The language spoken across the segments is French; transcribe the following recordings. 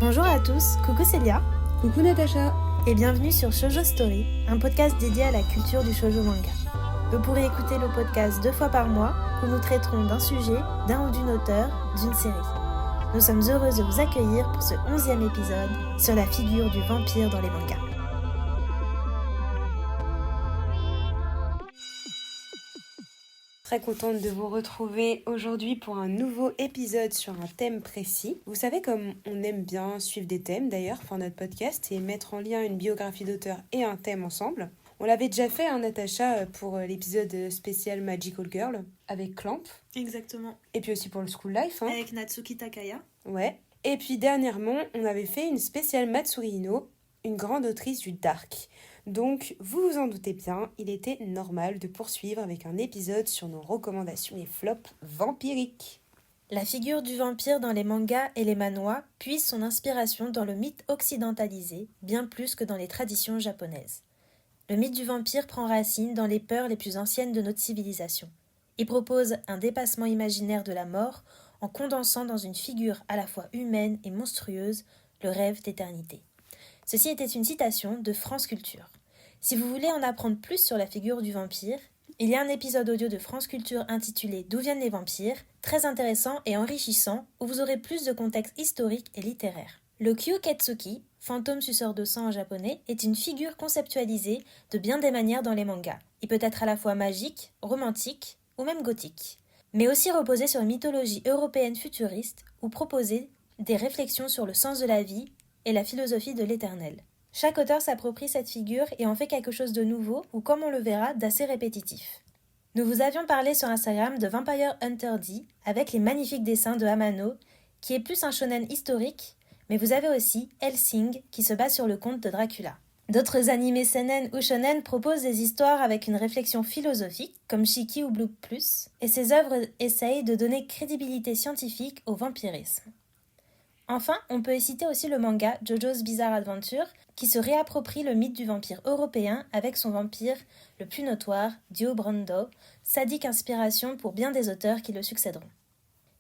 Bonjour à tous, coucou Célia. Coucou Natacha. Et bienvenue sur Shoujo Story, un podcast dédié à la culture du shoujo manga. Vous pourrez écouter le podcast 2 fois par mois où nous traiterons d'un sujet, d'un ou d'une auteure, d'une série. Nous sommes heureuses de vous accueillir pour ce 11e épisode sur la figure du vampire dans les mangas. Très contente de vous retrouver aujourd'hui pour un nouveau épisode sur un thème précis. Vous savez comme on aime bien suivre des thèmes d'ailleurs pour notre podcast et mettre en lien une biographie d'auteur et un thème ensemble. On l'avait déjà fait, Natacha, pour l'épisode spécial Magical Girl avec Clamp. Exactement. Et puis aussi pour le School Life. Avec Natsuki Takaya. Ouais. Et puis dernièrement, on avait fait une spéciale Matsuri Ino, une grande autrice du Dark. Donc, vous vous en doutez bien, il était normal de poursuivre avec un épisode sur nos recommandations et flops vampiriques. La figure du vampire dans les mangas et les manhwas puise son inspiration dans le mythe occidentalisé, bien plus que dans les traditions japonaises. Le mythe du vampire prend racine dans les peurs les plus anciennes de notre civilisation. Il propose un dépassement imaginaire de la mort en condensant dans une figure à la fois humaine et monstrueuse le rêve d'éternité. Ceci était une citation de France Culture. Si vous voulez en apprendre plus sur la figure du vampire, il y a un épisode audio de France Culture intitulé « D'où viennent les vampires ?», très intéressant et enrichissant, où vous aurez plus de contexte historique et littéraire. Le Kyūketsuki, fantôme suceur de sang en japonais, est une figure conceptualisée de bien des manières dans les mangas. Il peut être à la fois magique, romantique ou même gothique, mais aussi reposer sur une mythologie européenne futuriste ou proposer des réflexions sur le sens de la vie et la philosophie de l'éternel. Chaque auteur s'approprie cette figure et en fait quelque chose de nouveau ou, comme on le verra, d'assez répétitif. Nous vous avions parlé sur Instagram de Vampire Hunter D avec les magnifiques dessins de Hamano, qui est plus un shonen historique, mais vous avez aussi Hellsing qui se base sur le conte de Dracula. D'autres animés seinen ou shonen proposent des histoires avec une réflexion philosophique, comme Shiki ou Blue Plus, et ces œuvres essayent de donner crédibilité scientifique au vampirisme. Enfin, on peut citer aussi le manga JoJo's Bizarre Adventure, qui se réapproprie le mythe du vampire européen avec son vampire le plus notoire, Dio Brando, sadique inspiration pour bien des auteurs qui le succéderont.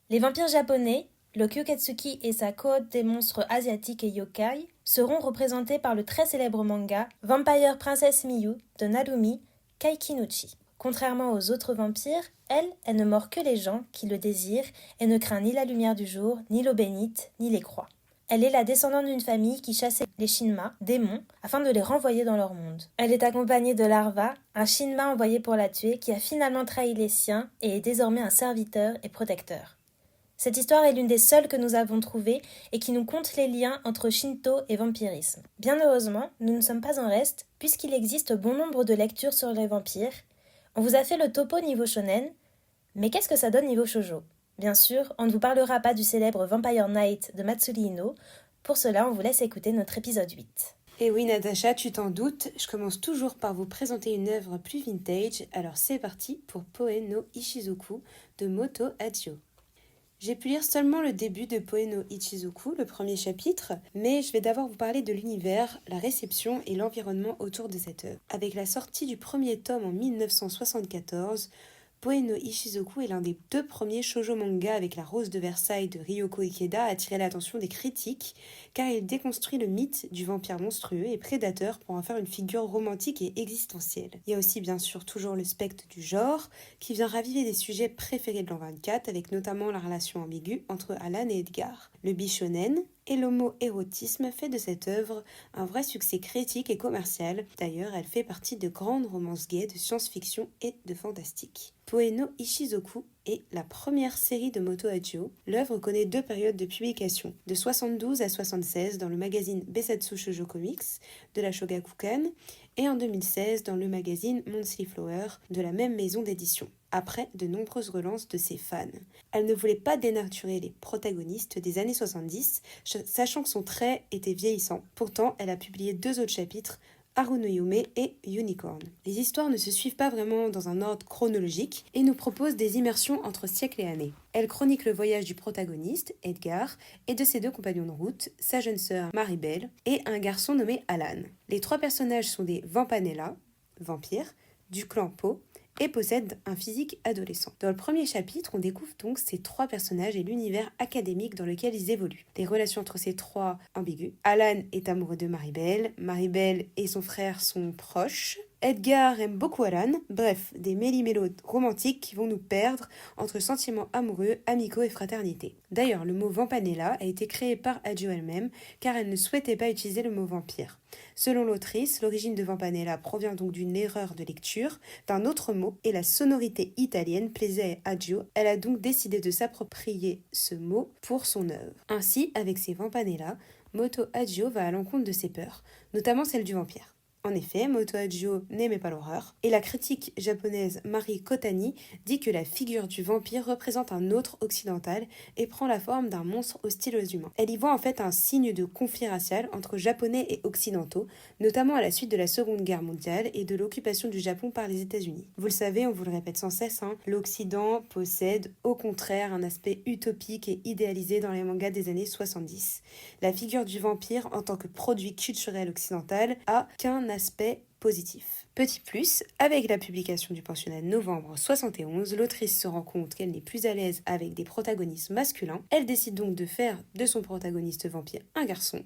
Les vampires japonais, le Kyūketsuki et sa cohorte des monstres asiatiques et yokai, seront représentés par le très célèbre manga Vampire Princess Miyu de Narumi Kaikinuchi. Contrairement aux autres vampires, elle ne mord que les gens qui le désirent et ne craint ni la lumière du jour, ni l'eau bénite, ni les croix. Elle est la descendante d'une famille qui chassait les Shinma, démons, afin de les renvoyer dans leur monde. Elle est accompagnée de Larva, un Shinma envoyé pour la tuer, qui a finalement trahi les siens et est désormais un serviteur et protecteur. Cette histoire est l'une des seules que nous avons trouvées et qui nous conte les liens entre Shinto et vampirisme. Bien heureusement, nous ne sommes pas en reste, puisqu'il existe bon nombre de lectures sur les vampires. On vous a fait le topo niveau shonen, mais qu'est-ce que ça donne niveau shoujo ? Bien sûr, on ne vous parlera pas du célèbre Vampire Knight de Matsuri Ino. Pour cela, on vous laisse écouter notre épisode 8. Et oui Natacha, tu t'en doutes, je commence toujours par vous présenter une œuvre plus vintage, alors c'est parti pour Poe no Ichizoku de Moto Hachio. J'ai pu lire seulement le début de Poe no Ichizoku, le premier chapitre, mais je vais d'abord vous parler de l'univers, la réception et l'environnement autour de cette œuvre. Avec la sortie du premier tome en 1974, Poe no Ichizoku est l'un des 2 premiers shoujo manga avec la Rose de Versailles de Ryoko Ikeda à attirer l'attention des critiques, car il déconstruit le mythe du vampire monstrueux et prédateur pour en faire une figure romantique et existentielle. Il y a aussi bien sûr toujours le spectre du genre, qui vient raviver des sujets préférés de l'an 24, avec notamment la relation ambiguë entre Alan et Edgar. Le bishonen et l'homo-érotisme fait de cette œuvre un vrai succès critique et commercial. D'ailleurs, elle fait partie de grandes romances gays de science-fiction et de fantastique. Poe no Ichizoku est la première série de Moto Hachio. L'œuvre connaît 2 périodes de publication, de 72 à 76 dans le magazine Besatsu Shoujo Comics de la Shogakukan et en 2016 dans le magazine Monthly Flower de la même maison d'édition, après de nombreuses relances de ses fans. Elle ne voulait pas dénaturer les protagonistes des années 70, sachant que son trait était vieillissant. Pourtant, elle a publié 2 autres chapitres, Haru no Yume et Unicorn. Les histoires ne se suivent pas vraiment dans un ordre chronologique et nous proposent des immersions entre siècles et années. Elle chronique le voyage du protagoniste, Edgar, et de ses 2 compagnons de route, sa jeune sœur Maribel et un garçon nommé Alan. Les 3 personnages sont des Vampanella, vampires, du clan Po, et possède un physique adolescent. Dans le premier chapitre, on découvre donc ces 3 personnages et l'univers académique dans lequel ils évoluent. Les relations entre ces 3 ambiguës. Alan est amoureux de Maribel, Maribel et son frère sont proches, Edgar aime beaucoup Alan, bref, des méli-mélos romantiques qui vont nous perdre entre sentiments amoureux, amicaux et fraternité. D'ailleurs, le mot Vampanella a été créé par Adjo elle-même car elle ne souhaitait pas utiliser le mot vampire. Selon l'autrice, l'origine de Vampanella provient donc d'une erreur de lecture, d'un autre mot, et la sonorité italienne plaisait à Adjo. Elle a donc décidé de s'approprier ce mot pour son œuvre. Ainsi, avec ses Vampanella, Moto Hagio va à l'encontre de ses peurs, notamment celle du vampire. En effet, Moto Hagio n'aimait pas l'horreur, et la critique japonaise Mari Kotani dit que la figure du vampire représente un autre occidental et prend la forme d'un monstre hostile aux humains. Elle y voit en fait un signe de conflit racial entre japonais et occidentaux, notamment à la suite de la Seconde Guerre mondiale et de l'occupation du Japon par les États-Unis. Vous le savez, on vous le répète sans cesse, l'Occident possède au contraire un aspect utopique et idéalisé dans les mangas des années 70. La figure du vampire en tant que produit culturel occidental a qu'un aspect positif. Petit plus, avec la publication du pensionnat de novembre 71, l'autrice se rend compte qu'elle n'est plus à l'aise avec des protagonistes masculins. Elle décide donc de faire de son protagoniste vampire un garçon.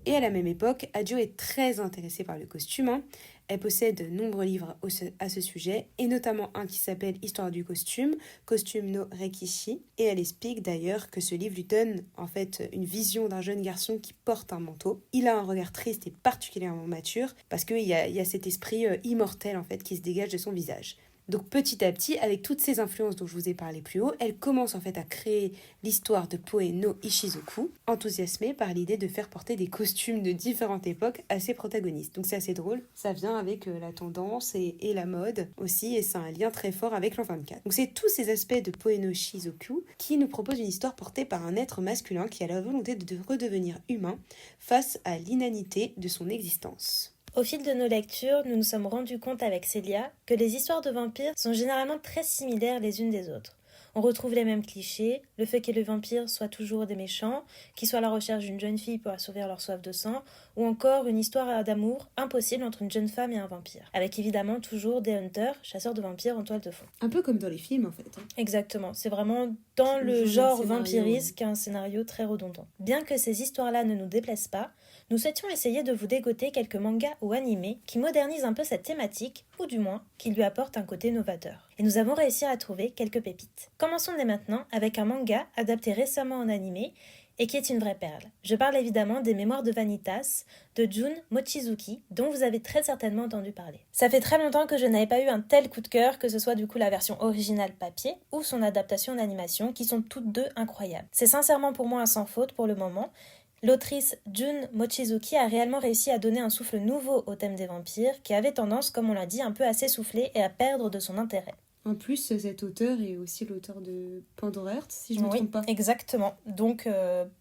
Et à la même époque, Hagio est très intéressée par le costume. Elle possède de nombreux livres à ce sujet, et notamment un qui s'appelle Histoire du costume, Costume no Rekishi, et elle explique d'ailleurs que ce livre lui donne en fait une vision d'un jeune garçon qui porte un manteau. Il a un regard triste et particulièrement mature, parce qu'il y a cet esprit immortel en fait qui se dégage de son visage. Donc petit à petit, avec toutes ces influences dont je vous ai parlé plus haut, elle commence en fait à créer l'histoire de Poe no Ishizoku, enthousiasmée par l'idée de faire porter des costumes de différentes époques à ses protagonistes. Donc c'est assez drôle, ça vient avec la tendance et la mode aussi, et c'est un lien très fort avec l'an 24. Donc c'est tous ces aspects de Poe no Ishizoku qui nous proposent une histoire portée par un être masculin qui a la volonté de redevenir humain face à l'inanité de son existence. Au fil de nos lectures, nous nous sommes rendus compte avec Célia que les histoires de vampires sont généralement très similaires les unes des autres. On retrouve les mêmes clichés, le fait que les vampires soient toujours des méchants, qu'ils soient à la recherche d'une jeune fille pour assouvir leur soif de sang, ou encore une histoire d'amour impossible entre une jeune femme et un vampire, avec évidemment toujours des hunters, chasseurs de vampires en toile de fond. Un peu comme dans les films en fait. Exactement, c'est vraiment dans le genre vampirisme qu'un scénario très redondant. Bien que ces histoires-là ne nous déplaisent pas, nous souhaitions essayer de vous dégoter quelques mangas ou animés qui modernisent un peu cette thématique, ou du moins qui lui apportent un côté novateur. Et nous avons réussi à trouver quelques pépites. Commençons dès maintenant avec un manga adapté récemment en animé et qui est une vraie perle. Je parle évidemment des Mémoires de Vanitas de Jun Mochizuki, dont vous avez très certainement entendu parler. Ça fait très longtemps que je n'avais pas eu un tel coup de cœur, que ce soit du coup la version originale papier ou son adaptation en animation, qui sont toutes deux incroyables. C'est sincèrement pour moi un sans faute pour le moment. L'autrice Jun Mochizuki a réellement réussi à donner un souffle nouveau au thème des vampires, qui avait tendance, comme on l'a dit, un peu à s'essouffler et à perdre de son intérêt. En plus, cet auteur est aussi l'auteur de Pandora Heart, si je ne me trompe pas. Oui, exactement. Donc,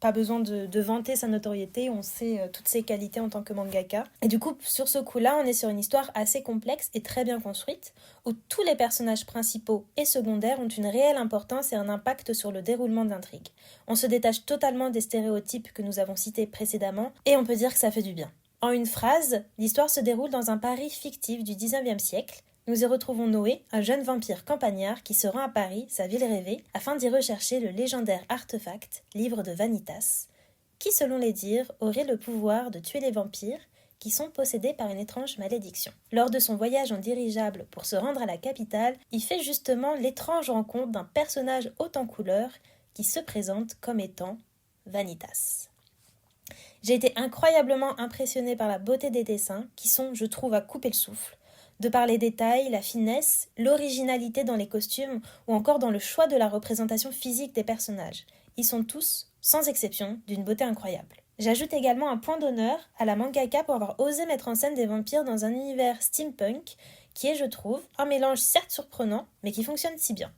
pas besoin de vanter sa notoriété, on sait toutes ses qualités en tant que mangaka. Et du coup, sur ce coup-là, on est sur une histoire assez complexe et très bien construite, où tous les personnages principaux et secondaires ont une réelle importance et un impact sur le déroulement de l'intrigue. On se détache totalement des stéréotypes que nous avons cités précédemment, et on peut dire que ça fait du bien. En une phrase, l'histoire se déroule dans un Paris fictif du 19e siècle. Nous y retrouvons Noé, un jeune vampire campagnard qui se rend à Paris, sa ville rêvée, afin d'y rechercher le légendaire artefact, livre de Vanitas, qui, selon les dires, aurait le pouvoir de tuer les vampires qui sont possédés par une étrange malédiction. Lors de son voyage en dirigeable pour se rendre à la capitale, il fait justement l'étrange rencontre d'un personnage haut en couleur qui se présente comme étant Vanitas. J'ai été incroyablement impressionnée par la beauté des dessins, qui sont, je trouve, à couper le souffle, de par les détails, la finesse, l'originalité dans les costumes ou encore dans le choix de la représentation physique des personnages. Ils sont tous, sans exception, d'une beauté incroyable. J'ajoute également un point d'honneur à la mangaka pour avoir osé mettre en scène des vampires dans un univers steampunk qui est, je trouve, un mélange certes surprenant, mais qui fonctionne si bien.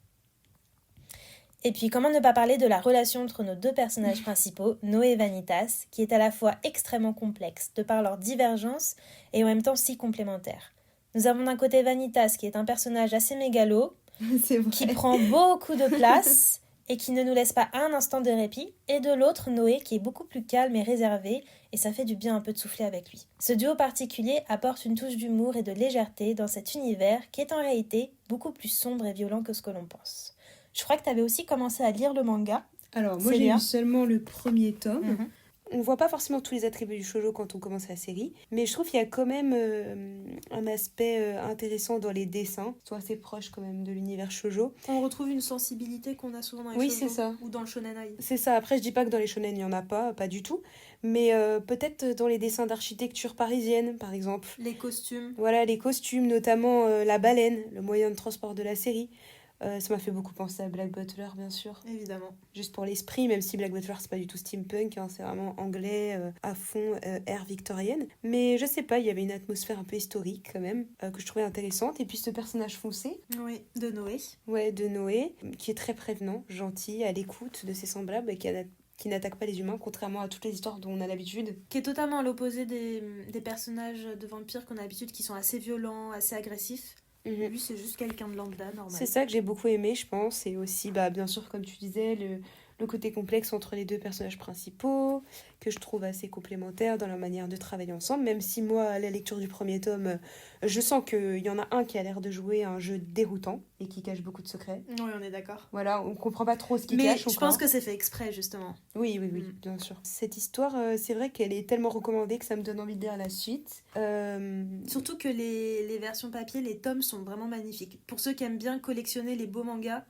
Et puis, comment ne pas parler de la relation entre nos deux personnages principaux, Noé et Vanitas, qui est à la fois extrêmement complexe de par leurs divergences et en même temps si complémentaires. Nous avons d'un côté Vanitas, qui est un personnage assez mégalo, qui prend beaucoup de place et qui ne nous laisse pas un instant de répit, et de l'autre Noé qui est beaucoup plus calme et réservé, et ça fait du bien un peu de souffler avec lui. Ce duo particulier apporte une touche d'humour et de légèreté dans cet univers qui est en réalité beaucoup plus sombre et violent que ce que l'on pense. Je crois que tu avais aussi commencé à lire le manga. Alors, moi, j'ai Célia. lu seulement le premier tome. Mhm. On voit pas forcément tous les attributs du shoujo quand on commence la série, mais je trouve qu'il y a quand même un aspect intéressant dans les dessins. Ils sont assez proches quand même de l'univers shoujo. On retrouve une sensibilité qu'on a souvent dans les Oui, shoujo c'est ça. ou dans le shonen ai. C'est ça. Après, je dis pas que dans les shonen, il y en a pas du tout. Mais peut-être dans les dessins d'architecture parisienne, par exemple. Les costumes. Voilà, les costumes, notamment la baleine, le moyen de transport de la série. Ça m'a fait beaucoup penser à Black Butler, bien sûr. Évidemment. Juste pour l'esprit, même si Black Butler, c'est pas du tout steampunk, hein, c'est vraiment anglais, à fond, ère victorienne. Mais je sais pas, il y avait une atmosphère un peu historique quand même, que je trouvais intéressante. Et puis ce personnage foncé, Oui, de Noé. ouais, de Noé, qui est très prévenant, gentil, à l'écoute de ses semblables et qui n'attaque pas les humains, contrairement à toutes les histoires dont on a l'habitude. Qui est totalement à l'opposé des personnages de vampires qu'on a l'habitude, qui sont assez violents, assez agressifs. Mhm. Lui, c'est juste quelqu'un de lambda, normal. C'est ça que j'ai beaucoup aimé, je pense. Et aussi, bah, bien sûr, comme tu disais, le côté complexe entre les deux personnages principaux, que je trouve assez complémentaire dans leur manière de travailler ensemble, même si moi, à la lecture du premier tome, je sens qu'il y en a un qui a l'air de jouer un jeu déroutant et qui cache beaucoup de secrets. Oui, on est d'accord. Voilà, on comprend pas trop ce qu'il Mais cache je encore. pense que c'est fait exprès, justement. Oui, bien sûr. Cette histoire, c'est vrai qu'elle est tellement recommandée que ça me donne envie de lire la suite. Surtout que les versions papier, les tomes sont vraiment magnifiques. Pour ceux qui aiment bien collectionner les beaux mangas,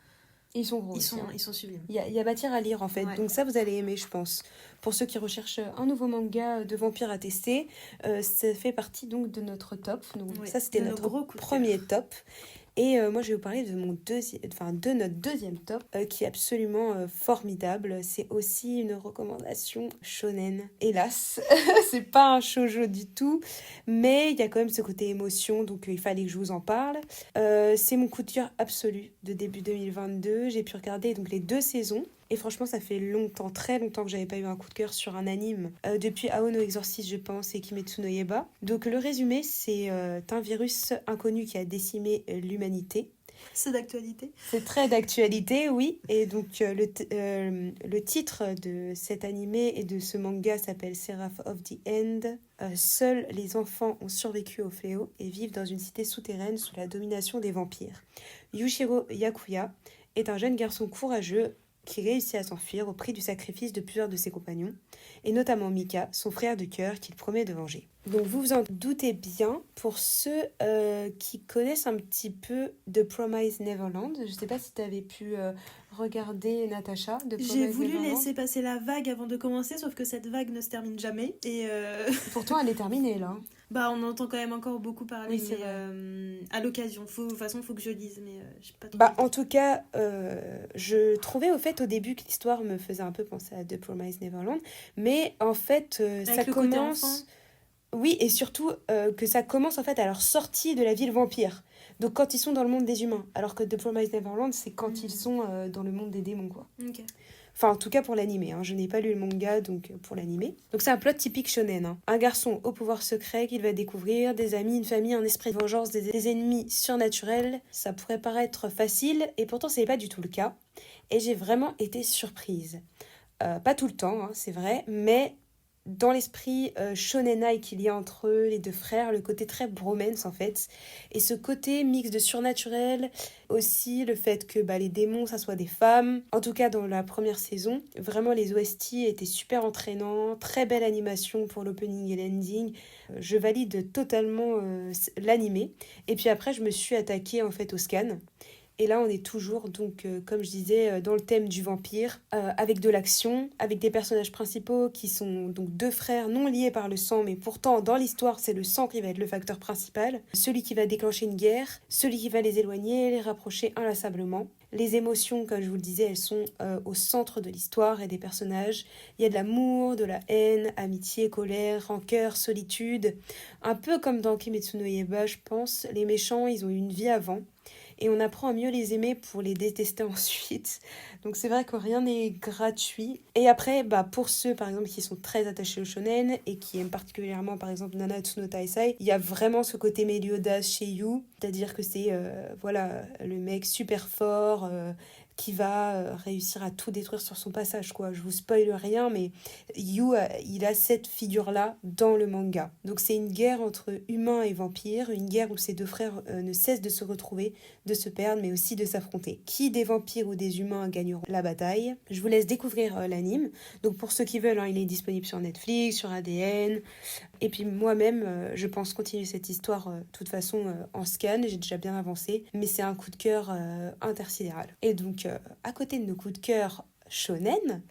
Ils sont gros aussi, hein. ils sont sublimes. Il y a matière à lire en fait, Ouais. donc ça vous allez aimer je pense. Pour ceux qui recherchent un nouveau manga de vampire à tester, ça fait partie donc de notre top. Donc Oui, ça c'était de nos notre gros coups de premier top. Et moi je vais vous parler de de notre deuxième top qui est absolument formidable. C'est aussi une recommandation shonen. Hélas, c'est pas un shoujo du tout, mais il y a quand même ce côté émotion, donc il fallait que je vous en parle. C'est mon coup de cœur absolu de début 2022. J'ai pu regarder donc les 2 saisons. Et franchement, ça fait longtemps, très longtemps que j'avais pas eu un coup de cœur sur un anime. Depuis Ao no Exorcist, je pense, et Kimetsu no Yaiba. Donc le résumé, c'est un virus inconnu qui a décimé l'humanité. C'est d'actualité. C'est très d'actualité, oui. Et donc le titre de cet animé et de ce manga s'appelle Seraph of the End. Seuls les enfants ont survécu au fléau et vivent dans une cité souterraine sous la domination des vampires. Yushiro Yakuya est un jeune garçon courageux qui réussit à s'enfuir au prix du sacrifice de plusieurs de ses compagnons, et notamment Mika, son frère de cœur qu'il promet de venger. Donc vous vous en doutez bien, pour ceux qui connaissent un petit peu The Promised Neverland, je sais pas si tu avais pu regarder Natacha, The Promised J'ai voulu Neverland. laisser passer la vague avant de commencer, sauf que cette vague ne se termine jamais. Et Pourtant elle est terminée là. bah, on entend quand même encore beaucoup parler, Oui, c'est mais à l'occasion. De toute façon, il faut que je lise, mais j'ai pas trop. Bah, en tout cas, je trouvais au fait au début que l'histoire me faisait un peu penser à The Promised Neverland, mais en fait, ça le côté enfant. commence. Oui, et surtout que ça commence en fait à leur sortie de la ville vampire. Donc quand ils sont dans le monde des humains, alors que The Promised Neverland, c'est quand ils sont dans le monde des démons, quoi. Ok. Enfin, en tout cas pour l'animé, hein. Je n'ai pas lu le manga, donc pour l'animé. Donc c'est un plot typique shonen, hein. Un garçon au pouvoir secret qu'il va découvrir, des amis, une famille, un esprit de vengeance, des ennemis surnaturels. Ça pourrait paraître facile, et pourtant ce n'est pas du tout le cas. Et j'ai vraiment été surprise. Pas tout le temps, hein, c'est vrai, mais dans l'esprit shonenai qu'il y a entre eux, les deux frères, le côté très bromance en fait, et ce côté mix de surnaturel, aussi le fait que les démons ça soit des femmes, en tout cas dans la première saison, vraiment les OST étaient super entraînants, très belle animation pour l'opening et l'ending, je valide totalement l'animé, et puis après je me suis attaquée en fait au scan. Et là, on est toujours, donc, comme je disais, dans le thème du vampire, avec de l'action, avec des personnages principaux qui sont donc 2 frères non liés par le sang, mais pourtant, dans l'histoire, c'est le sang qui va être le facteur principal. Celui qui va déclencher une guerre, celui qui va les éloigner, les rapprocher inlassablement. Les émotions, comme je vous le disais, elles sont au centre de l'histoire et des personnages. Il y a de l'amour, de la haine, amitié, colère, rancœur, solitude. Un peu comme dans Kimetsu no Yaiba, je pense. Les méchants, ils ont eu une vie avant. Et on apprend à mieux les aimer pour les détester ensuite. Donc c'est vrai que rien n'est gratuit. Et après, pour ceux par exemple qui sont très attachés au shonen et qui aiment particulièrement par exemple Nanatsu no Taisai, il y a vraiment ce côté Meliodas chez You, c'est-à-dire que c'est le mec super fort, qui va réussir à tout détruire sur son passage, quoi. Je vous spoil rien, mais Yu, il a cette figure-là dans le manga. Donc c'est une guerre entre humains et vampires, une guerre où ces deux frères ne cessent de se retrouver, de se perdre, mais aussi de s'affronter. Qui des vampires ou des humains gagneront la bataille? Je vous laisse découvrir l'anime. Donc pour ceux qui veulent, il est disponible sur Netflix, sur ADN. Et puis moi-même, je pense continuer cette histoire de toute façon en scan, j'ai déjà bien avancé, mais c'est un coup de cœur intersidéral. Et donc, à côté de nos coups de cœur shonen,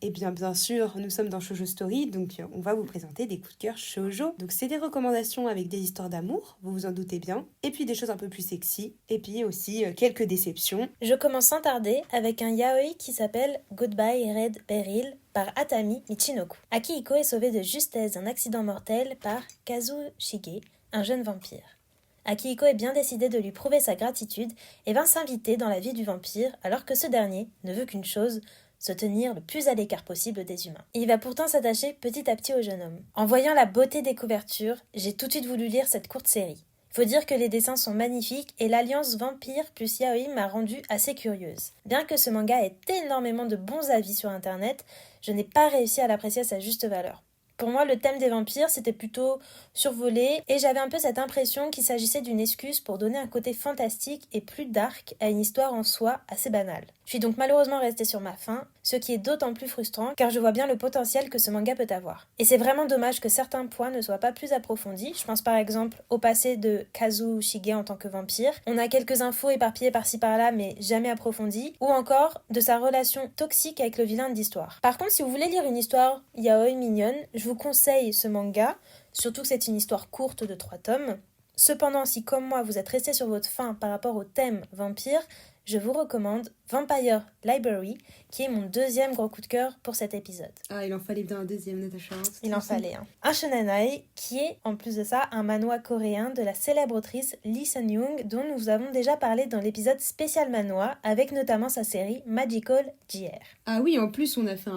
et bien sûr, nous sommes dans Shoujo Story, donc on va vous présenter des coups de cœur shoujo. Donc c'est des recommandations avec des histoires d'amour, vous vous en doutez bien, et puis des choses un peu plus sexy, et puis aussi quelques déceptions. Je commence sans tarder avec un yaoi qui s'appelle Goodbye Red Beryl par Atami Michinoku. Akihiko est sauvée de justesse d'un accident mortel par Kazushige, un jeune vampire. Akihiko est bien décidé de lui prouver sa gratitude et va s'inviter dans la vie du vampire alors que ce dernier ne veut qu'une chose, se tenir le plus à l'écart possible des humains. Il va pourtant s'attacher petit à petit au jeune homme. En voyant la beauté des couvertures, j'ai tout de suite voulu lire cette courte série. Faut dire que les dessins sont magnifiques et l'alliance vampire plus yaoi m'a rendue assez curieuse. Bien que ce manga ait énormément de bons avis sur internet, je n'ai pas réussi à l'apprécier à sa juste valeur. Pour moi, le thème des vampires, c'était plutôt survolé et j'avais un peu cette impression qu'il s'agissait d'une excuse pour donner un côté fantastique et plus dark à une histoire en soi assez banale. Je suis donc malheureusement restée sur ma faim, ce qui est d'autant plus frustrant car je vois bien le potentiel que ce manga peut avoir. Et c'est vraiment dommage que certains points ne soient pas plus approfondis. Je pense par exemple au passé de Kazushige en tant que vampire. On a quelques infos éparpillées par-ci par-là mais jamais approfondies. Ou encore de sa relation toxique avec le vilain de l'histoire. Par contre, si vous voulez lire une histoire yaoi mignonne, je vous conseille ce manga, surtout que c'est une histoire courte de 3 tomes. Cependant, si comme moi vous êtes resté sur votre faim par rapport au thème vampire, je vous recommande Vampire Library, qui est mon deuxième gros coup de cœur pour cet épisode. Ah, il en fallait bien un deuxième, Natacha. Il en fallait un. Un shonenai qui est, en plus de ça, un manhwa coréen de la célèbre autrice Lee Sun-young, dont nous avons déjà parlé dans l'épisode spécial manhwa, avec notamment sa série Magical JR. Ah oui, en plus, on a fait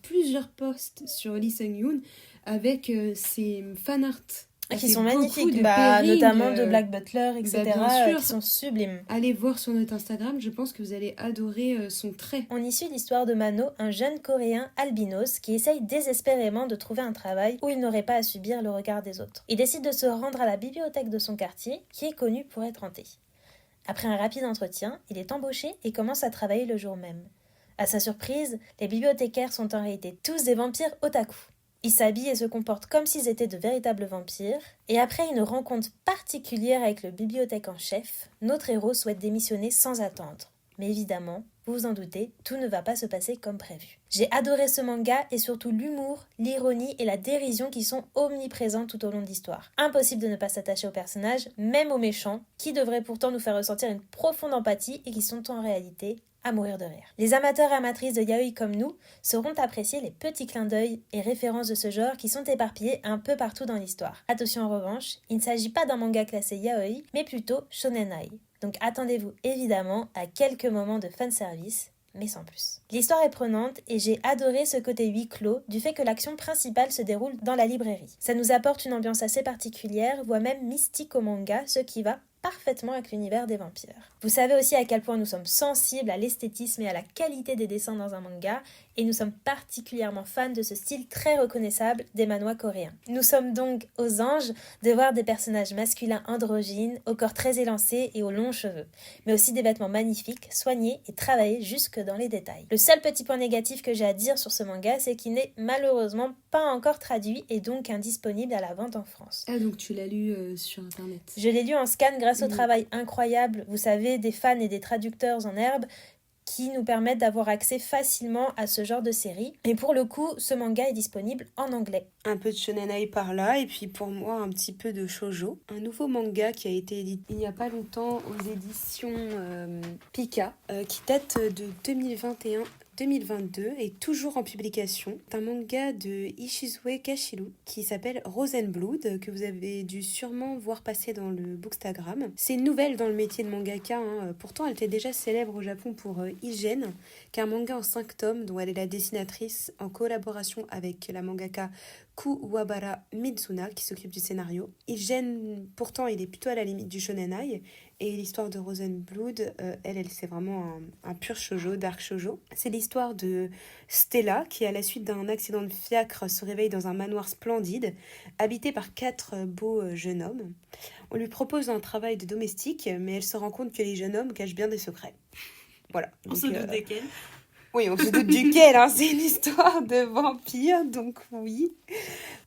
plusieurs posts sur Lee Sun-young avec ses fanarts. Qui sont magnifiques, notamment de Black Butler, etc., qui sont sublimes. Allez voir sur notre Instagram, je pense que vous allez adorer son trait. On y suit l'histoire de Mano, un jeune coréen albinos qui essaye désespérément de trouver un travail où il n'aurait pas à subir le regard des autres. Il décide de se rendre à la bibliothèque de son quartier, qui est connue pour être hantée. Après un rapide entretien, il est embauché et commence à travailler le jour même. À sa surprise, les bibliothécaires sont en réalité tous des vampires otaku. Ils s'habillent et se comportent comme s'ils étaient de véritables vampires, et après une rencontre particulière avec le bibliothécaire en chef, notre héros souhaite démissionner sans attendre. Mais évidemment, vous vous en doutez, tout ne va pas se passer comme prévu. J'ai adoré ce manga et surtout l'humour, l'ironie et la dérision qui sont omniprésents tout au long de l'histoire. Impossible de ne pas s'attacher aux personnages, même aux méchants, qui devraient pourtant nous faire ressentir une profonde empathie et qui sont en réalité à mourir de rire. Les amateurs et amatrices de yaoi comme nous sauront apprécier les petits clins d'œil et références de ce genre qui sont éparpillés un peu partout dans l'histoire. Attention en revanche, il ne s'agit pas d'un manga classé yaoi, mais plutôt shonenai. Donc attendez-vous évidemment à quelques moments de fanservice, mais sans plus. L'histoire est prenante et j'ai adoré ce côté huis clos du fait que l'action principale se déroule dans la librairie. Ça nous apporte une ambiance assez particulière, voire même mystique au manga, ce qui va parfaitement avec l'univers des vampires. Vous savez aussi à quel point nous sommes sensibles à l'esthétisme et à la qualité des dessins dans un manga, et nous sommes particulièrement fans de ce style très reconnaissable des manhwas coréens. Nous sommes donc aux anges de voir des personnages masculins androgynes, au corps très élancé et aux longs cheveux, mais aussi des vêtements magnifiques, soignés et travaillés jusque dans les détails. Le seul petit point négatif que j'ai à dire sur ce manga, c'est qu'il n'est malheureusement pas encore traduit et donc indisponible à la vente en France. Ah, donc tu l'as lu sur internet? Je l'ai lu en scan grâce au travail incroyable, vous savez, des fans et des traducteurs en herbe qui nous permettent d'avoir accès facilement à ce genre de série. Et pour le coup, ce manga est disponible en anglais. Un peu de shonenai par là, et puis pour moi, un petit peu de shoujo. Un nouveau manga qui a été édité il n'y a pas longtemps aux éditions Pika, qui date de 2021-2022 et toujours en publication. C'est un manga de Ishizue Kashiru qui s'appelle Rosenblood, que vous avez dû sûrement voir passer dans le Bookstagram. C'est une nouvelle dans le métier de mangaka, pourtant elle était déjà célèbre au Japon pour Hygiène, qui est un manga en 5 tomes dont elle est la dessinatrice en collaboration avec la mangaka Kuwabara Mizuna qui s'occupe du scénario. Hygiène, pourtant il est plutôt à la limite du shonenai, Et l'histoire de Rosenblood, elle c'est vraiment un pur shoujo, dark shoujo. C'est l'histoire de Stella qui, à la suite d'un accident de fiacre, se réveille dans un manoir splendide, habité par 4 beaux jeunes hommes. On lui propose un travail de domestique, mais elle se rend compte que les jeunes hommes cachent bien des secrets. Voilà. On se doute desquels. Oui, on se doute duquel, hein. C'est une histoire de vampire, donc oui.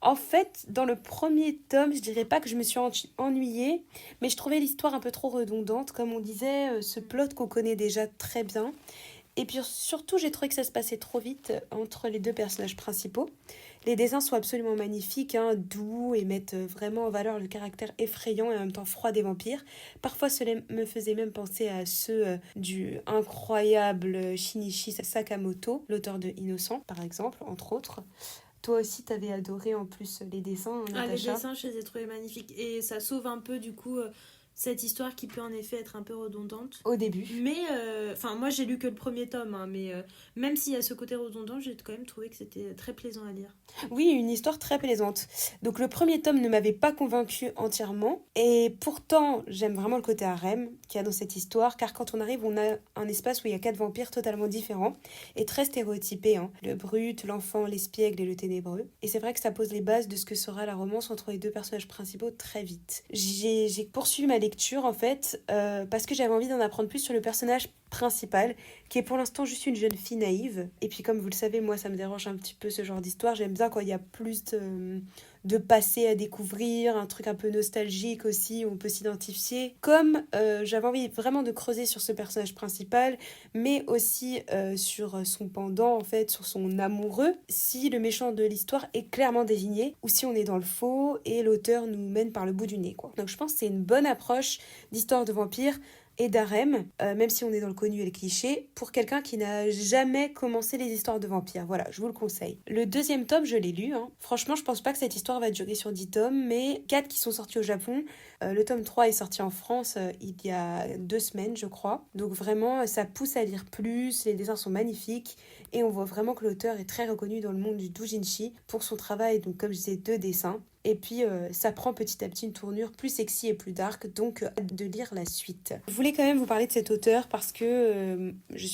En fait, dans le premier tome, je dirais pas que je me suis ennuyée, mais je trouvais l'histoire un peu trop redondante. Comme on disait, ce plot qu'on connaît déjà très bien. Et puis surtout, j'ai trouvé que ça se passait trop vite entre les deux personnages principaux. Les dessins sont absolument magnifiques, hein, doux et mettent vraiment en valeur le caractère effrayant et en même temps froid des vampires. Parfois, cela me faisait même penser à ceux du incroyable Shinichi Sakamoto, l'auteur de Innocent, par exemple, entre autres. Toi aussi, t'avais adoré en plus les dessins, Les Natacha. dessins, je les ai trouvés magnifiques. Et ça sauve un peu, du coup, cette histoire qui peut en effet être un peu redondante. Au début. Mais, moi j'ai lu que le premier tome, hein, mais même s'il y a ce côté redondant, j'ai quand même trouvé que c'était très plaisant à lire. Oui, une histoire très plaisante. Donc le premier tome ne m'avait pas convaincue entièrement, et pourtant j'aime vraiment le côté harem qu'il y a dans cette histoire, car quand on arrive, on a un espace où il y a 4 vampires totalement différents et très stéréotypés, hein. Le brut, l'enfant, l'espiègle et le ténébreux. Et c'est vrai que ça pose les bases de ce que sera la romance entre les deux personnages principaux très vite. J'ai poursuivi ma lecture en fait, parce que j'avais envie d'en apprendre plus sur le personnage principal, qui est pour l'instant juste une jeune fille naïve. Et puis comme vous le savez, moi ça me dérange un petit peu ce genre d'histoire. J'aime bien quand il y a plus de passé à découvrir, un truc un peu nostalgique aussi, où on peut s'identifier. Comme j'avais envie vraiment de creuser sur ce personnage principal, mais aussi sur son pendant, en fait, sur son amoureux, si le méchant de l'histoire est clairement désigné, ou si on est dans le faux et l'auteur nous mène par le bout du nez, quoi. Donc je pense que c'est une bonne approche d'histoire de vampire et d'harem, même si on est dans le connu et le cliché, pour quelqu'un qui n'a jamais commencé les histoires de vampires. Voilà, je vous le conseille. Le deuxième tome, je l'ai lu, hein. Franchement, je pense pas que cette histoire va durer sur 10 tomes, mais 4 qui sont sortis au Japon. Le tome 3 est sorti en France il y a 2 semaines, je crois. Donc vraiment, ça pousse à lire plus, les dessins sont magnifiques, et on voit vraiment que l'auteur est très reconnu dans le monde du doujinshi pour son travail, donc comme je disais, de dessin. Et puis ça prend petit à petit une tournure plus sexy et plus dark, donc hâte de lire la suite. Je voulais quand même vous parler de cet auteur parce que je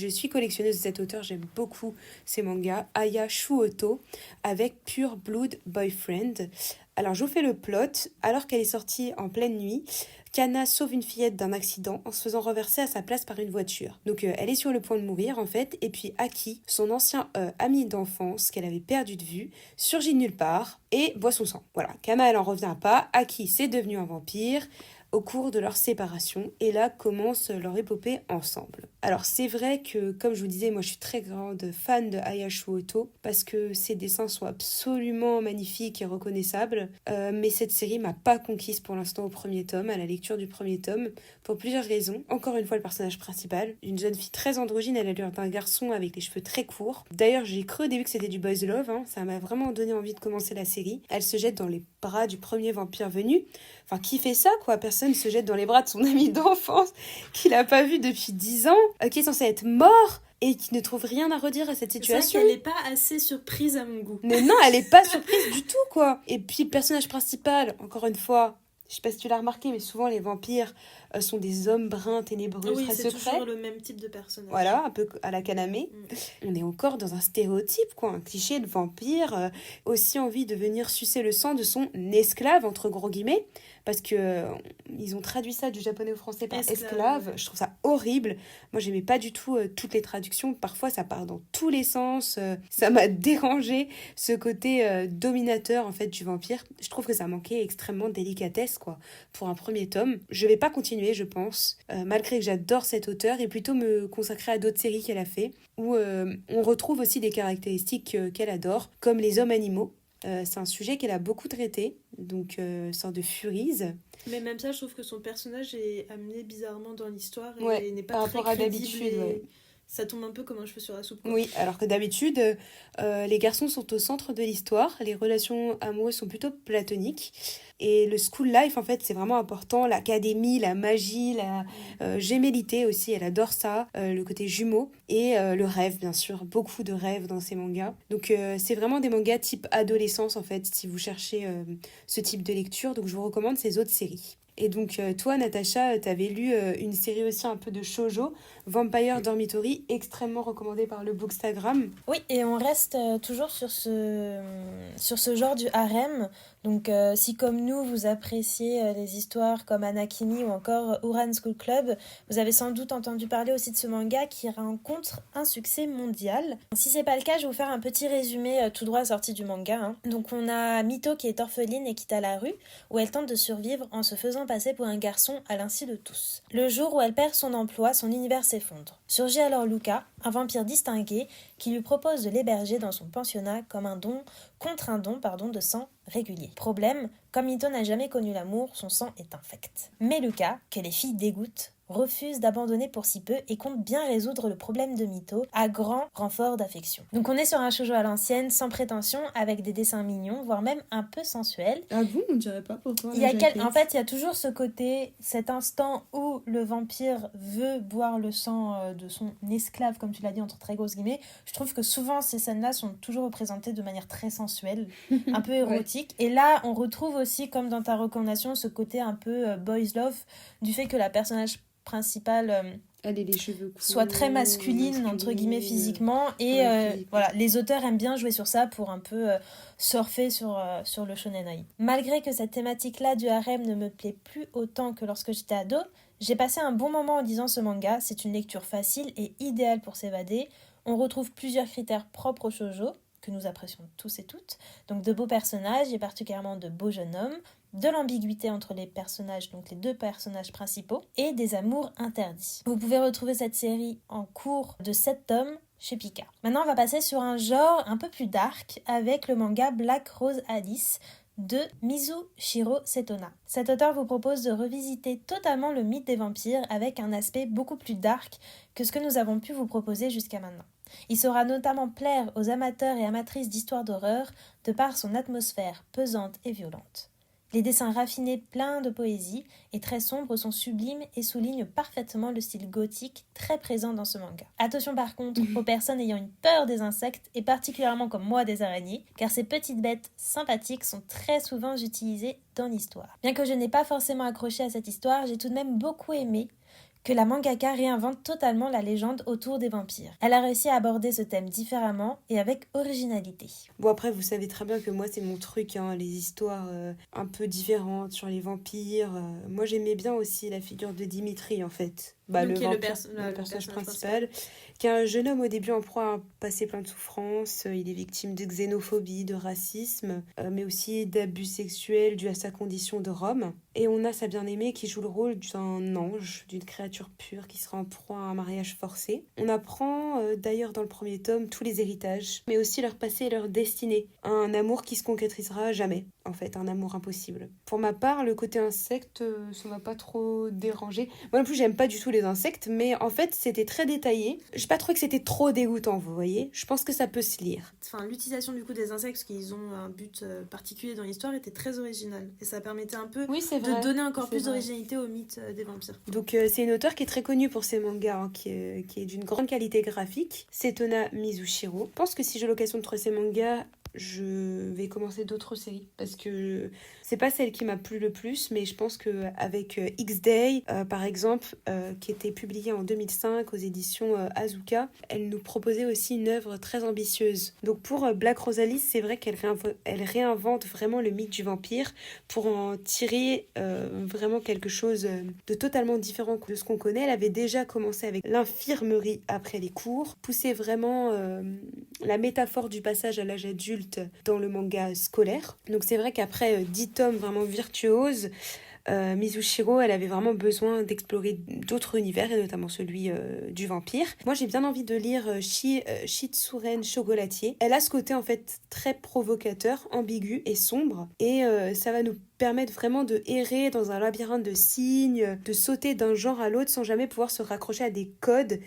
suis collectionneuse de cet auteur, j'aime beaucoup ses mangas, Aya Shuoto, avec Pure Blood Boyfriend. Alors je vous fais le plot. Alors qu'elle est sortie en pleine nuit, Kana sauve une fillette d'un accident en se faisant renverser à sa place par une voiture. Donc elle est sur le point de mourir en fait, et puis Aki, son ancien ami d'enfance qu'elle avait perdu de vue, surgit de nulle part et boit son sang. Voilà, Kana elle en revient pas, Aki c'est devenu un vampire au cours de leur séparation, et là commence leur épopée ensemble. Alors c'est vrai que, comme je vous disais, moi je suis très grande fan de Aya Shuoto parce que ses dessins sont absolument magnifiques et reconnaissables, mais cette série m'a pas conquise pour l'instant au premier tome, à la lecture du premier tome, pour plusieurs raisons. Encore une fois, le personnage principal, une jeune fille très androgyne à l'allure d'un garçon avec les cheveux très courts. D'ailleurs, j'ai cru au début que c'était du boys love, hein. Ça m'a vraiment donné envie de commencer la série. Elle se jette dans les bras du premier vampire venu. Enfin, qui fait ça, quoi? Personne se jette dans les bras de son ami d'enfance qu'il a pas vu depuis 10 ans, qui est censé être mort et qui ne trouve rien à redire à cette situation. C'est vrai qu'elle n'est pas assez surprise à mon goût. Mais non, elle est pas surprise du tout, quoi. Et puis le personnage principal, encore une fois, je sais pas si tu l'as remarqué, mais souvent les vampires sont des hommes bruns, ténébreux, Oui, très c'est secrets. toujours le même type de personnage. Voilà, un peu à la Kaname. On est encore dans un stéréotype, quoi, un cliché de vampire, aussi envie de venir sucer le sang de son esclave, entre gros guillemets, parce que ils ont traduit ça du japonais au français par esclave. Ouais. Je trouve ça horrible. Moi, j'aimais pas du tout toutes les traductions. Parfois, ça part dans tous les sens. Ça m'a dérangé, ce côté dominateur, en fait, du vampire. Je trouve que ça manquait extrêmement de délicatesse, quoi, pour un premier tome. Je vais pas continuer, je pense, malgré que j'adore cet auteur, et plutôt me consacrer à d'autres séries qu'elle a fait, où on retrouve aussi des caractéristiques qu'elle adore, comme les hommes animaux. C'est un sujet qu'elle a beaucoup traité, donc sorte de furise. Mais même ça, je trouve que son personnage est amené bizarrement dans l'histoire et n'est pas par très rapport à crédible. d'habitude, ouais. Ça tombe un peu comme un cheveu sur la soupe, quoi. Oui, alors que d'habitude, les garçons sont au centre de l'histoire, les relations amoureuses sont plutôt platoniques, et le school life, en fait, c'est vraiment important, l'académie, la magie, la gémellité aussi, elle adore ça, le côté jumeau, et le rêve, bien sûr, beaucoup de rêves dans ces mangas. Donc c'est vraiment des mangas type adolescence, en fait, si vous cherchez ce type de lecture, donc je vous recommande ces autres séries. Et donc toi Natacha, t'avais lu une série aussi un peu de shoujo, Vampire Dormitory, extrêmement recommandée par le Bookstagram. Oui, et on reste toujours sur ce genre du harem. Donc, si comme nous, vous appréciez les histoires comme Anakimi ou encore Ouran School Club, vous avez sans doute entendu parler aussi de ce manga qui rencontre un succès mondial. Si c'est pas le cas, je vais vous faire un petit résumé tout droit sorti du manga. Hein. Donc, on a Mito qui est orpheline et quitte à la rue, où elle tente de survivre en se faisant passer pour un garçon à l'insu de tous. Le jour où elle perd son emploi, son univers s'effondre. Surgit alors Luca, un vampire distingué, qui lui propose de l'héberger dans son pensionnat comme un don, contre un don de sang régulier. Problème, comme Mito n'a jamais connu l'amour, son sang est infect. Mais Luca, que les filles dégoûtent, refuse d'abandonner pour si peu et compte bien résoudre le problème de Mito à grand renfort d'affection. Donc on est sur un shoujo à l'ancienne, sans prétention, avec des dessins mignons, voire même un peu sensuels. Ah bon, on dirait pas pourquoi. En fait, il y a toujours ce côté, cet instant où le vampire veut boire le sang de son esclave, comme tu l'as dit, entre très grosses guillemets. Je trouve que souvent, ces scènes-là sont toujours représentées de manière très sensuelle, un peu érotique. Ouais. Et là, on retrouve aussi, comme dans ta recommandation, ce côté un peu boys love, du fait que la personnage principale... elle ait les cheveux courts, soit très masculine entre guillemets physiquement et voilà, les auteurs aiment bien jouer sur ça pour un peu surfer sur le shonenai. Malgré que cette thématique là du harem ne me plaît plus autant que lorsque j'étais ado, j'ai passé un bon moment en lisant ce manga. C'est une lecture facile et idéale pour s'évader. On retrouve plusieurs critères propres au shoujo que nous apprécions tous et toutes, donc de beaux personnages et particulièrement de beaux jeunes hommes, de l'ambiguïté entre les personnages, donc les deux personnages principaux, et des amours interdits. Vous pouvez retrouver cette série en cours de 7 tomes chez Pika. Maintenant, on va passer sur un genre un peu plus dark avec le manga Black Rose Alice de Mizushiro Setona. Cet auteur vous propose de revisiter totalement le mythe des vampires avec un aspect beaucoup plus dark que ce que nous avons pu vous proposer jusqu'à maintenant. Il saura notamment plaire aux amateurs et amatrices d'histoires d'horreur de par son atmosphère pesante et violente. Les dessins raffinés pleins de poésie et très sombres sont sublimes et soulignent parfaitement le style gothique très présent dans ce manga. Attention par contre aux personnes ayant une peur des insectes et particulièrement comme moi des araignées, car ces petites bêtes sympathiques sont très souvent utilisées dans l'histoire. Bien que je n'ai pas forcément accroché à cette histoire, j'ai tout de même beaucoup aimé que la mangaka réinvente totalement la légende autour des vampires. Elle a réussi à aborder ce thème différemment et avec originalité. Bon après, vous savez très bien que moi c'est mon truc, hein, les histoires un peu différentes sur les vampires. Moi j'aimais bien aussi la figure de Dimitri en fait. Le personnage principal, qui est un jeune homme au début en proie à un passé plein de souffrances. Il est victime de xénophobie, de racisme, mais aussi d'abus sexuels dus à sa condition de Rome. Et on a sa bien-aimée qui joue le rôle d'un ange, d'une créature pure qui sera en proie à un mariage forcé. On apprend d'ailleurs dans le premier tome tous les héritages, mais aussi leur passé et leur destinée. Un amour qui se concrétisera jamais, en fait, un amour impossible. Pour ma part, le côté insecte, ça m'a pas trop dérangé. Moi non plus, j'aime pas du tout les insectes, mais en fait, c'était très détaillé. J'ai pas trouvé que c'était trop dégoûtant, vous voyez. Je pense que ça peut se lire. Enfin, l'utilisation du coup des insectes, parce qu'ils ont un but particulier dans l'histoire, était très originale. Et ça permettait un peu de donner encore plus d'originalité au mythe des vampires. Donc, c'est une auteure qui est très connue pour ses mangas, hein, qui est d'une grande qualité graphique. Setona Mizushiro. Je pense que si j'ai l'occasion de trouver ses mangas, je vais commencer d'autres séries parce que c'est pas celle qui m'a plu le plus, mais je pense qu'avec X-Day par exemple, qui était publiée en 2005 aux éditions Azuka, elle nous proposait aussi une œuvre très ambitieuse. Donc pour Black Rosalie, c'est vrai qu'elle réinvente vraiment le mythe du vampire pour en tirer vraiment quelque chose de totalement différent de ce qu'on connaît. Elle avait déjà commencé avec l'infirmerie après les cours, poussait vraiment la métaphore du passage à l'âge adulte dans le manga scolaire. Donc c'est vrai qu'après 10 tomes vraiment virtuoses, Mizushiro, elle avait vraiment besoin d'explorer d'autres univers et notamment celui du vampire. Moi j'ai bien envie de lire Shitsuren Chocolatier. Elle a ce côté en fait très provocateur, ambigu et sombre et ça va nous permettre vraiment de errer dans un labyrinthe de signes, de sauter d'un genre à l'autre sans jamais pouvoir se raccrocher à des codes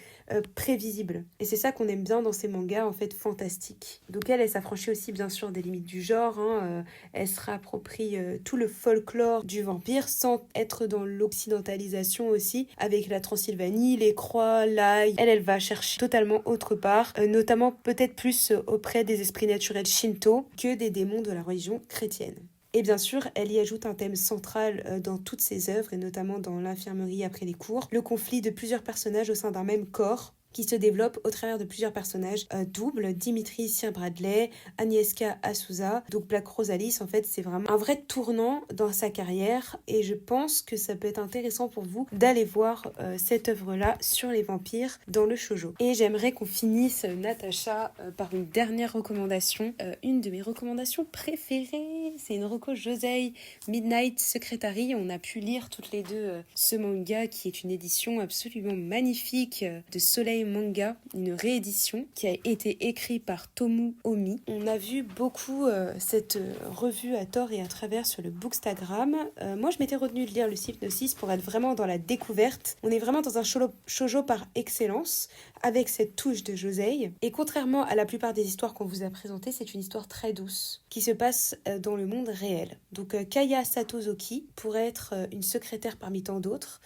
prévisibles. Et c'est ça qu'on aime bien dans ces mangas en fait fantastiques. Donc elle s'affranchit aussi bien sûr des limites du genre, hein, elle se réapproprie tout le folklore du vampire sans être dans l'occidentalisation aussi, avec la Transylvanie, les croix, l'ail. Elle va chercher totalement autre part, notamment peut-être plus auprès des esprits naturels shinto que des démons de la religion chrétienne. Et bien sûr, elle y ajoute un thème central dans toutes ses œuvres, et notamment dans l'infirmerie après les cours, le conflit de plusieurs personnages au sein d'un même corps, qui se développe au travers de plusieurs personnages doubles, Dimitri Sir Bradley, Agnieszka Asusa, donc Black Rosalis. En fait, c'est vraiment un vrai tournant dans sa carrière et je pense que ça peut être intéressant pour vous d'aller voir cette œuvre-là sur les vampires dans le shoujo. Et j'aimerais qu'on finisse, Natacha, par une dernière recommandation, une de mes recommandations préférées, c'est une reco Josei Midnight Secretary. On a pu lire toutes les deux ce manga qui est une édition absolument magnifique de Soleil Manga, une réédition qui a été écrite par Tomu Omi. On a vu beaucoup cette revue à tort et à travers sur le Bookstagram. Moi, je m'étais retenue de lire le synopsis pour être vraiment dans la découverte. On est vraiment dans un shoujo par excellence, avec cette touche de Josei. Et contrairement à la plupart des histoires qu'on vous a présentées, c'est une histoire très douce, qui se passe dans le monde réel. Donc Kaya Satozoki pourrait être une secrétaire parmi tant d'autres.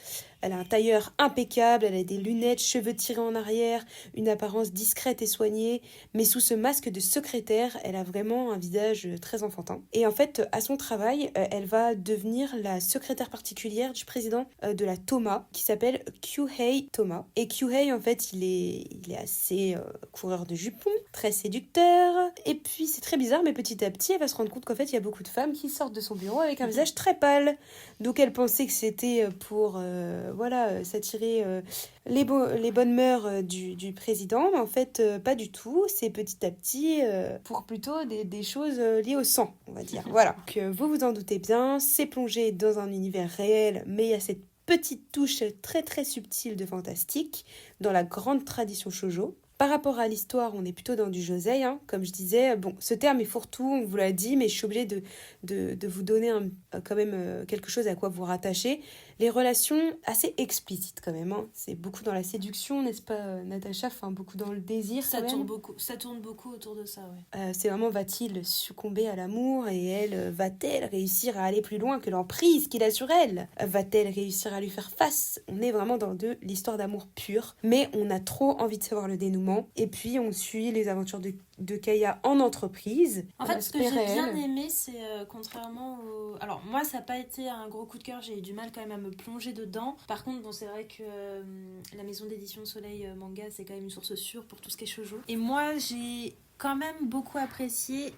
Elle a un tailleur impeccable, elle a des lunettes, cheveux tirés en arrière, une apparence discrète et soignée, mais sous ce masque de secrétaire, elle a vraiment un visage très enfantin. Et en fait, à son travail, elle va devenir la secrétaire particulière du président de la Toma, qui s'appelle Kyuhei Toma. Et Kyuhei, en fait, il est assez coureur de jupons, très séducteur, et puis c'est très bizarre, mais petit à petit, elle va se rendre compte qu'en fait, il y a beaucoup de femmes qui sortent de son bureau avec un visage très pâle. Donc elle pensait que c'était pour s'attirer les bonnes mœurs du président, mais en fait pas du tout, c'est petit à petit pour plutôt des choses liées au sang, on va dire. Voilà, donc vous vous en doutez bien, c'est plongé dans un univers réel, mais il y a cette petite touche très très subtile de fantastique dans la grande tradition shoujo. Par rapport à l'histoire, on est plutôt dans du Josei, hein. Comme je disais, bon, ce terme est fourre-tout, on vous l'a dit, mais je suis obligée de vous donner quand même quelque chose à quoi vous rattacher. Les relations assez explicites quand même, hein. C'est beaucoup dans la séduction, n'est-ce pas, Natacha? Enfin, beaucoup dans le désir. Ça tourne beaucoup autour de ça, ouais. C'est vraiment, va-t-il succomber à l'amour et elle, va-t-elle réussir à aller plus loin que l'emprise qu'il a sur elle? Va-t-elle réussir à lui faire face? On est vraiment dans de l'histoire d'amour pure, mais on a trop envie de savoir le dénouement. Et puis on suit les aventures de Kaya en entreprise. En fait, ce que j'ai bien aimé, c'est contrairement au... Alors moi, ça n'a pas été un gros coup de cœur, j'ai eu du mal quand même à me plonger dedans. Par contre, bon, c'est vrai que la maison d'édition Soleil Manga, c'est quand même une source sûre pour tout ce qui est shoujo. Et moi, j'ai quand même beaucoup apprécié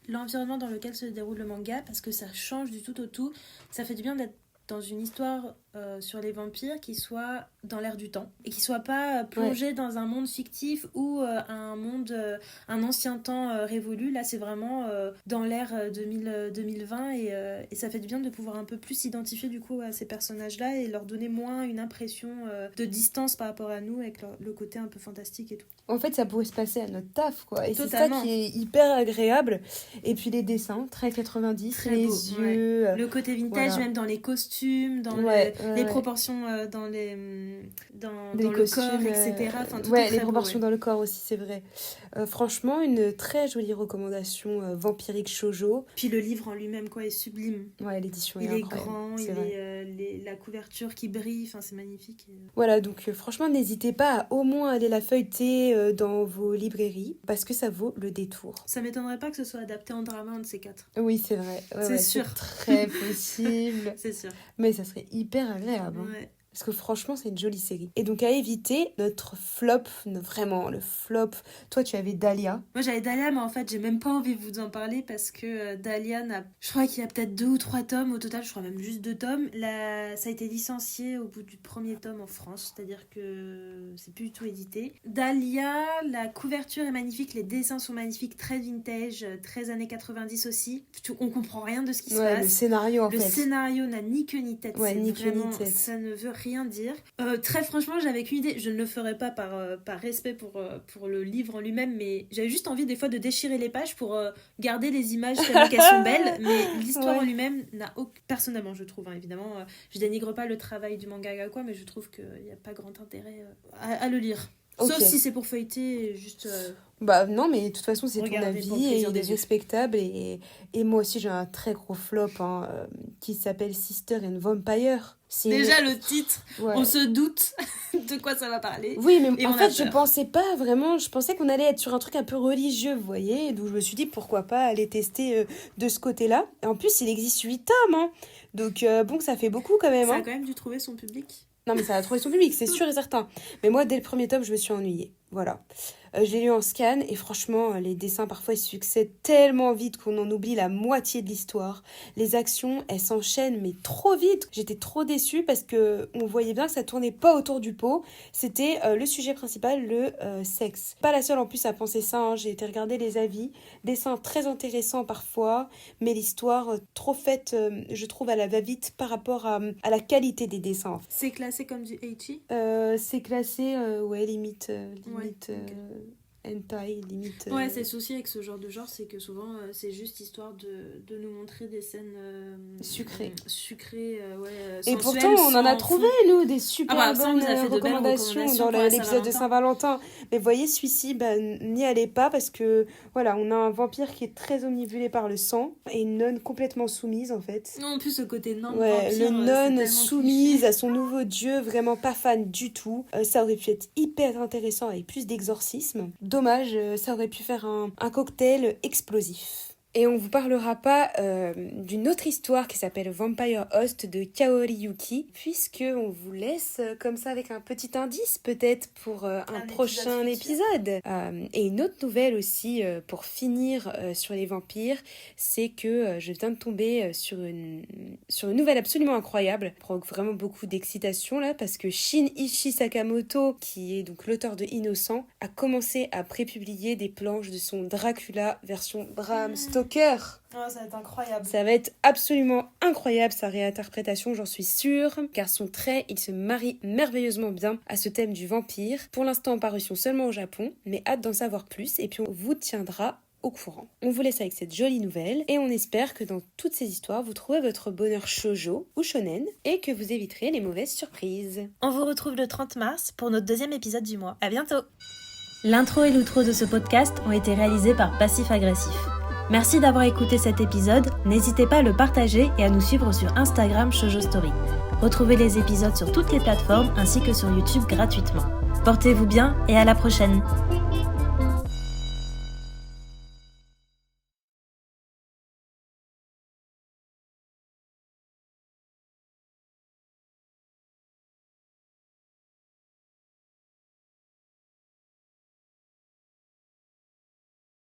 l'environnement dans lequel se déroule le manga, parce que ça change du tout au tout. Ça fait du bien d'être dans une histoire sur les vampires qui soit dans l'air du temps et qui soit pas plongé dans un monde fictif ou un ancien temps révolu. Là, c'est vraiment dans l'ère 2020 et ça fait du bien de pouvoir un peu plus s'identifier du coup à ces personnages-là et leur donner moins une impression de distance par rapport à nous avec le côté un peu fantastique et tout. En fait, ça pourrait se passer à notre taf, quoi. Et totalement. C'est ça qui est hyper agréable. Et puis les dessins, très 90, très les beau, yeux... Ouais. Le côté vintage, même dans les costumes, dans les proportions dans le costumes, corps, etc. Enfin, tout les proportions dans le corps aussi, c'est vrai. Franchement, une très jolie recommandation vampirique shoujo. Puis le livre en lui-même, quoi, est sublime. Ouais, l'édition est incroyable. Grand, la couverture qui brille, enfin, c'est magnifique. Voilà, donc franchement, n'hésitez pas à au moins aller la feuilleter dans vos librairies, parce que ça vaut le détour. Ça m'étonnerait pas que ce soit adapté en drama, un de ces quatre. Oui, c'est vrai. C'est sûr. C'est très possible. C'est sûr. Mais ça serait hyper agréable. Hein. Ouais. Parce que franchement, c'est une jolie série. Et donc, à éviter, notre flop, vraiment, le flop. Toi, tu avais Dahlia. Moi, j'avais Dahlia, mais en fait, j'ai même pas envie de vous en parler parce que Dahlia, je crois qu'il y a peut-être 2 ou 3 tomes. Au total, je crois même juste 2 tomes. Ça a été licencié au bout du premier tome en France, c'est-à-dire que c'est plus du tout édité. Dahlia, la couverture est magnifique, les dessins sont magnifiques, très vintage, très années 90 aussi. On comprend rien de ce qui se passe. Le scénario, en fait. Le scénario n'a ni queue ni tête. Ouais, ni vraiment, queue ni tête. Ça ne veut rien dire. Très franchement, j'avais qu'une idée. Je ne le ferai pas par respect pour le livre en lui-même, mais j'avais juste envie des fois de déchirer les pages pour garder les images tellement qu'elles sont belles. Mais l'histoire en lui-même n'a aucun... Personnellement, je trouve, hein, évidemment, je dénigre pas le travail du mangaka, quoi, mais je trouve qu'il n'y a pas grand intérêt à le lire. Sauf Ok. si c'est pour feuilleter, juste... Bah non, mais de toute façon, c'est ton Regardez pour le avis et plaisir il est des yeux. respectable. Et moi aussi, j'ai un très gros flop qui s'appelle Sister and Vampire. C'est Déjà, le titre, Ouais. on se doute de quoi ça va parler. Oui, mais Et en on a fait, je peur. pensais pas vraiment. Je pensais qu'on allait être sur un truc un peu religieux, vous voyez. Donc, je me suis dit, pourquoi pas aller tester de ce côté-là. Et en plus, il existe 8 tomes, hein. Donc, bon, ça fait beaucoup quand même, Ça a hein. quand même dû trouver son public. Non, mais ça a trouvé son public, c'est sûr et certain. Mais moi, dès le premier tome, je me suis ennuyée. Voilà. Je l'ai lu en scan et franchement, les dessins parfois ils succèdent tellement vite qu'on en oublie la moitié de l'histoire. Les actions, elles s'enchaînent mais trop vite. J'étais trop déçue parce que on voyait bien que ça tournait pas autour du pot. C'était le sujet principal, le sexe. Pas la seule en plus à penser ça, hein. J'ai été regarder les avis. Dessins très intéressants parfois, mais l'histoire trop faite, je trouve, à la va-vite par rapport à la qualité des dessins. C'est classé comme du Heichi. C'est classé, ouais, limite, Ouais, hentai, limite. Ouais, c'est le souci avec ce genre de genre, c'est que souvent c'est juste histoire de nous montrer des scènes Sucrées. Sucrées, ouais, Et sensuelles, pourtant, on en a sans trouvé, nous, des super Ah bah, ça, on bonnes nous a fait de belles recommandations recommandations dans pour la l'épisode de Saint-Valentin. Mais vous voyez, celui-ci, bah, n'y allez pas parce que, voilà, on a un vampire qui est très omnibulé par le sang et une nonne complètement soumise, en fait. Non, en plus, ce côté non Ouais, vampire, le c'est nonne tellement soumise cliché. à son nouveau dieu, vraiment pas fan du tout. Ça aurait pu être hyper intéressant avec plus d'exorcisme. Dommage, ça aurait pu faire un cocktail explosif. Et on vous parlera pas d'une autre histoire qui s'appelle Vampire Host de Kaori Yuki, puisque on vous laisse comme ça avec un petit indice peut-être pour un prochain épisode. Et une autre nouvelle aussi pour finir sur les vampires, c'est que je viens de tomber sur une nouvelle absolument incroyable. Provoque vraiment beaucoup d'excitation là, parce que Shinichi Sakamoto, qui est donc l'auteur de Innocent, a commencé à prépublier des planches de son Dracula version Bram Stoker. Oh, ça va être incroyable. Ça va être absolument incroyable sa réinterprétation, j'en suis sûre, car son trait, il se marie merveilleusement bien à ce thème du vampire. Pour l'instant en parution seulement au Japon, mais hâte d'en savoir plus et puis on vous tiendra au courant. On vous laisse avec cette jolie nouvelle et on espère que dans toutes ces histoires, vous trouverez votre bonheur shoujo ou shonen et que vous éviterez les mauvaises surprises. On vous retrouve le 30 mars pour notre deuxième épisode du mois. À bientôt! L'intro et l'outro de ce podcast ont été réalisés par Passif Agressif. Merci d'avoir écouté cet épisode, n'hésitez pas à le partager et à nous suivre sur Instagram Shoujo Story. Retrouvez les épisodes sur toutes les plateformes ainsi que sur YouTube gratuitement. Portez-vous bien et à la prochaine!